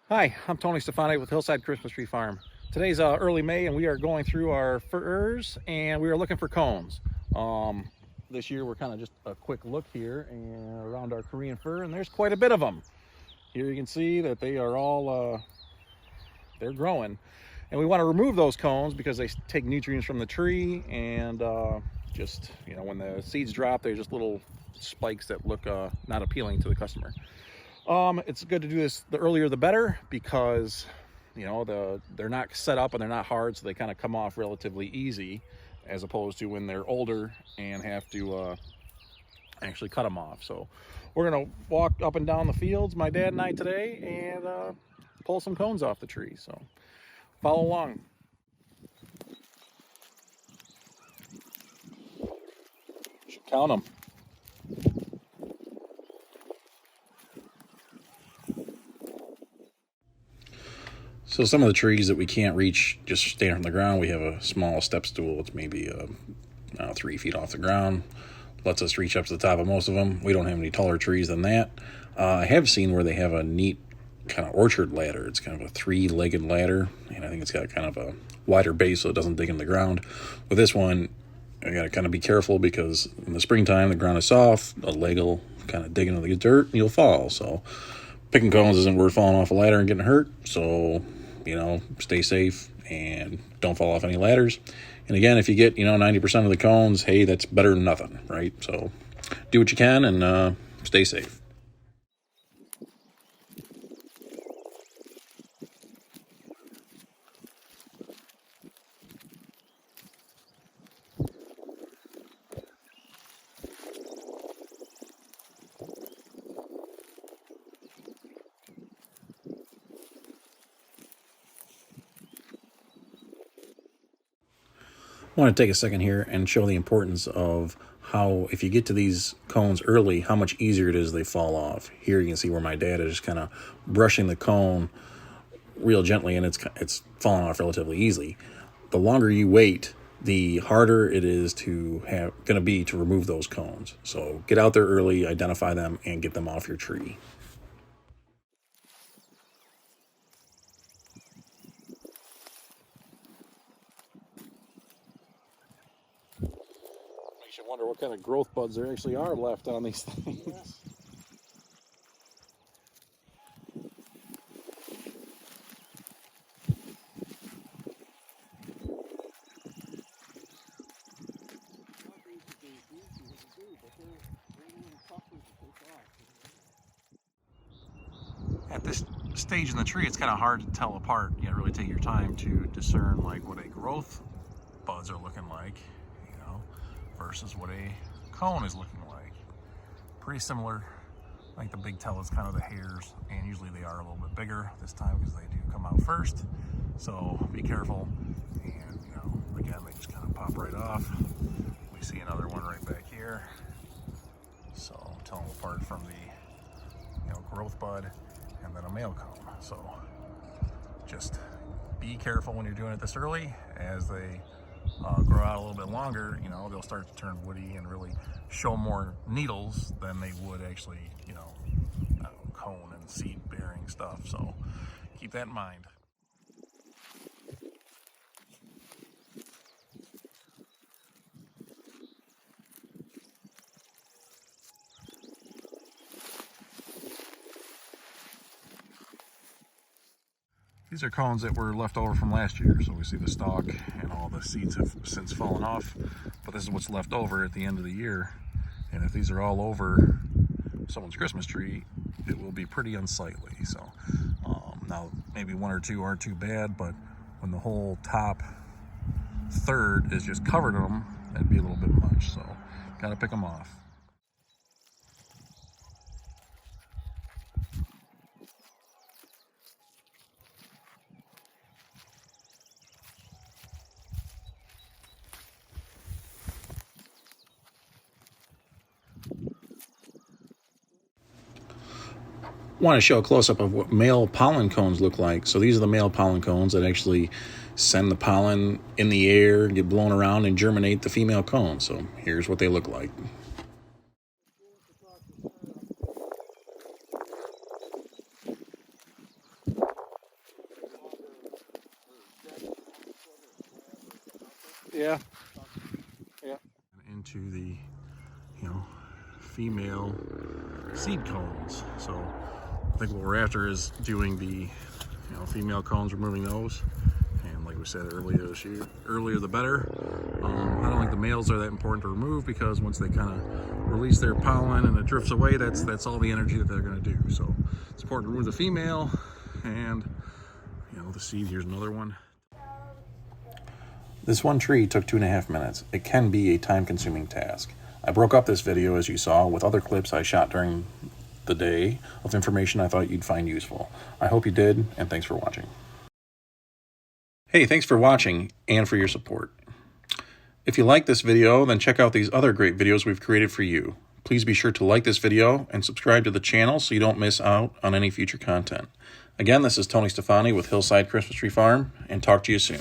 Hi, I'm Tony Stefani with Hillside Christmas Tree Farm. Today's early May and we are going through our firs and we are looking for cones. This year we're kind of just a quick look here and around our Korean fir, and there's quite a bit of them. Here you can see that they are all, they're growing. And we want to remove those cones because they take nutrients from the tree, and just, when the seeds drop, they're just little spikes that look not appealing to the customer. It's good to do this the earlier the better because they're not set up and they're not hard, so they kind of come off relatively easy, as opposed to when they're older and have to actually cut them off. So we're gonna walk up and down the fields, my dad and I, today, and pull some cones off the tree. So follow along. You should count them. So some of the trees that we can't reach just standing from the ground, we have a small step stool. It's maybe 3 feet off the ground. Lets us reach up to the top of most of them. We don't have any taller trees than that. I have seen where they have a neat kind of orchard ladder. It's kind of a 3-legged ladder, and I think it's got kind of a wider base so it doesn't dig in the ground. With this one, I got to kind of be careful because in the springtime the ground is soft. A leg will kind of dig into the dirt and you'll fall. So picking cones isn't worth falling off a ladder and getting hurt. So stay safe and don't fall off any ladders. And again, if you get 90% of the cones, hey, that's better than nothing, right? So do what you can and stay safe. I want to take a second here and show the importance of how, if you get to these cones early, how much easier it is they fall off. Here you can see where my dad is just kind of brushing the cone real gently, and it's falling off relatively easily. The longer you wait, the harder it is to remove those cones. So get out there early, identify them, and get them off your tree. Makes you wonder what kind of growth buds there actually are left on these things. Yeah. At this stage in the tree, it's kind of hard to tell apart. You gotta really take your time to discern like what a growth buds are looking like, versus what a cone is looking like. Pretty similar. Like the big tell is kind of the hairs, and usually they are a little bit bigger this time because they do come out first. So be careful. And again, they just kind of pop right off. We see another one right back here. So tell them apart from the growth bud and then a male cone. So just be careful when you're doing it this early. As they grow out a little bit longer, they'll start to turn woody and really show more needles than they would actually, cone and seed bearing stuff. So keep that in mind. These are cones that were left over from last year, so we see the stalk and all the seeds have since fallen off, but this is what's left over at the end of the year. And if these are all over someone's Christmas tree, it will be pretty unsightly. So now maybe one or two aren't too bad, but when the whole top third is just covered in them, that'd be a little bit much. So gotta pick them off. Want to show a close-up of what male pollen cones look like. So these are the male pollen cones that actually send the pollen in the air, get blown around, and germinate the female cone. So here's what they look like. Yeah. Yeah. Into the, female seed cones. So I think what we're after is doing the, female cones, removing those. And like we said earlier this year, earlier the better. I don't think the males are that important to remove because once they kind of release their pollen and it drifts away, that's all the energy that they're going to do. So it's important to remove the female and, the seed. Here's another one. This one tree took 2.5 minutes. It can be a time-consuming task. I broke up this video, as you saw, with other clips I shot during the day of information I thought you'd find useful. I hope you did, and thanks for watching. Hey, thanks for watching and for your support. If you like this video, then check out these other great videos we've created for you. Please be sure to like this video and subscribe to the channel so you don't miss out on any future content. Again, this is Tony Stefani with Hillside Christmas Tree Farm, and talk to you soon.